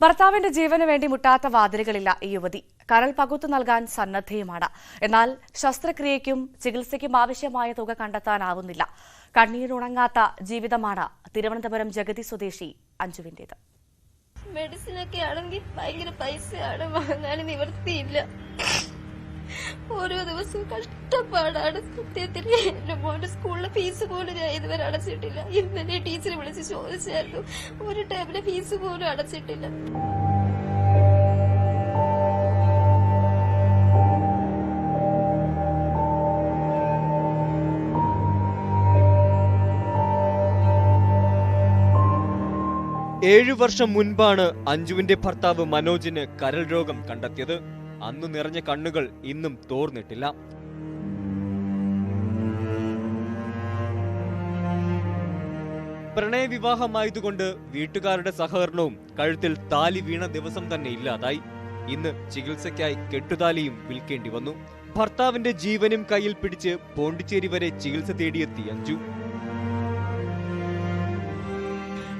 ഭർത്താവിന്റെ ജീവന് വേണ്ടി മുട്ടാത്ത വാതിലുകളില്ല ഈ യുവതി. കരൾ പകുത്തു നൽകാൻ സന്നദ്ധയുമാണ്. എന്നാൽ ശസ്ത്രക്രിയയ്ക്കും ചികിത്സയ്ക്കും ആവശ്യമായ തുക കണ്ടെത്താനാവുന്നില്ല. കണ്ണീരുണങ്ങാത്ത ജീവിതമാണ് തിരുവനന്തപുരം ജഗതി സ്വദേശി അഞ്ജുവിന്റേത്. മെഡിസിനൊക്കെ ആണെങ്കിൽ ഭയങ്കര പൈസയാണ്, വാങ്ങാൻ നിവൃത്തിയില്ല. ഓരോ ദിവസവും കഷ്ടപ്പാടാണ്. സത്യത്തിൽ എന്റെ മോന്റെ സ്കൂളിലെ ഫീസ് പോലും ഞാൻ ഇതുവരെ അടച്ചിട്ടില്ല. ഇന്നലെ ടീച്ചറെ വിളിച്ച് ചോദിച്ചായിരുന്നു, ഒരു ടൈമിലെ ഫീസ് പോലും അടച്ചിട്ടില്ല. ഏഴു വർഷം മുൻപാണ് അഞ്ജുവിന്റെ ഭർത്താവ് മനോജിന് കരൾ രോഗം കണ്ടെത്തിയത്. അന്ന് നിറഞ്ഞ കണ്ണുകൾ ഇന്നും തോർന്നിട്ടില്ല. പ്രണയവിവാഹമായതുകൊണ്ട് വീട്ടുകാരുടെ സഹകരണവും കഴുത്തിൽ താലി വീണ ദിവസം തന്നെ ഇല്ലാതായി. ഇന്ന് ചികിത്സയ്ക്കായി കെട്ടുതാലിയും വിൽക്കേണ്ടി വന്നു. ഭർത്താവിന്റെ ജീവനും കയ്യിൽ പിടിച്ച് പോണ്ടിച്ചേരി വരെ ചികിത്സ തേടിയെത്തി അഞ്ജു.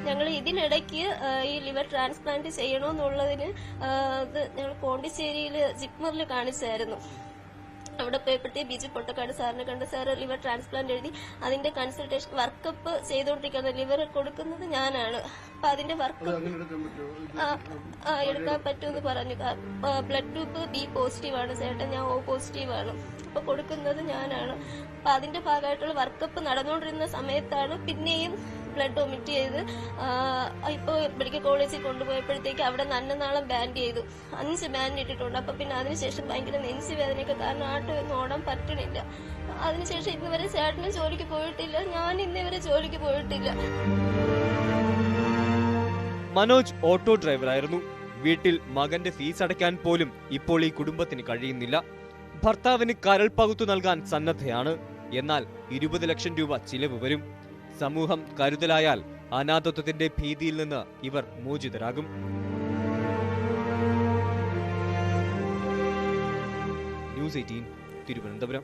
ഞങ്ങൾ ഇതിനിടയ്ക്ക് ഈ ലിവർ ട്രാൻസ്പ്ലാന്റ് ചെയ്യണമെന്നുള്ളതിന് ഞങ്ങൾ പോണ്ടിച്ചേരിയിൽ ജിപ്മറിൽ കാണിച്ചായിരുന്നു. അവിടെ പോയപ്പോഴത്തേ ബിജു പൊട്ടക്കാട് സാറിനെ കണ്ട് സാർ ലിവർ ട്രാൻസ്പ്ലാന്റ് എഴുതി അതിന്റെ കൺസൾട്ടേഷൻ വർക്കപ്പ് ചെയ്തുകൊണ്ടിരിക്കുന്നത്. ലിവർ കൊടുക്കുന്നത് ഞാനാണ്. അപ്പൊ അതിന്റെ വർക്കപ്പ് എടുക്കാൻ പറ്റുമെന്ന് പറഞ്ഞു. ബ്ലഡ് ഗ്രൂപ്പ് ബി പോസിറ്റീവാണ് ചേട്ടൻ, ഞാൻ O പോസിറ്റീവാണ്. അപ്പൊ കൊടുക്കുന്നത് ഞാനാണ്. അപ്പൊ അതിന്റെ ഭാഗമായിട്ടുള്ള വർക്കപ്പ് നടന്നുകൊണ്ടിരുന്ന സമയത്താണ് പിന്നെയും ബ്ലഡ് ഒമിറ്റ് ചെയ്ത് ഇപ്പൊ മെഡിക്കൽ കോളേജിൽ കൊണ്ടുപോയപ്പോഴത്തേക്ക് അവിടെ നന്നനാളം ബാൻഡ് ചെയ്തു. 5 ബാൻഡ് ഇട്ടിട്ടുണ്ട്. അപ്പൊ പിന്നെ അതിനുശേഷം ഭയങ്കര നെഞ്ച് വേദനയൊക്കെ കാരണം ആട്ടൊന്നും ഓടാൻ പറ്റണില്ല. അതിനുശേഷം ഇന്നുവരെ ചേട്ടനും ജോലിക്ക് പോയിട്ടില്ല, ഞാൻ ഇന്നുവരെ ജോലിക്ക് പോയിട്ടില്ല. മനോജ് ഓട്ടോ ഡ്രൈവറായിരുന്നു. വീട്ടിൽ മകന്റെ ഫീസ് അടയ്ക്കാൻ പോലും ഇപ്പോൾ ഈ കുടുംബത്തിന് കഴിയുന്നില്ല. ഭർത്താവിന് കരൾ പകുത്തു നൽകാൻ സന്നദ്ധയാണ്. എന്നാൽ 20 ലക്ഷം രൂപ ചിലവ് വരും. സമൂഹം കരുതലായാൽ അനാഥത്വത്തിന്റെ ഭീതിയിൽ നിന്ന് ഇവർ മോചിതരാകും. ന്യൂസ് 18 തിരുവനന്തപുരം.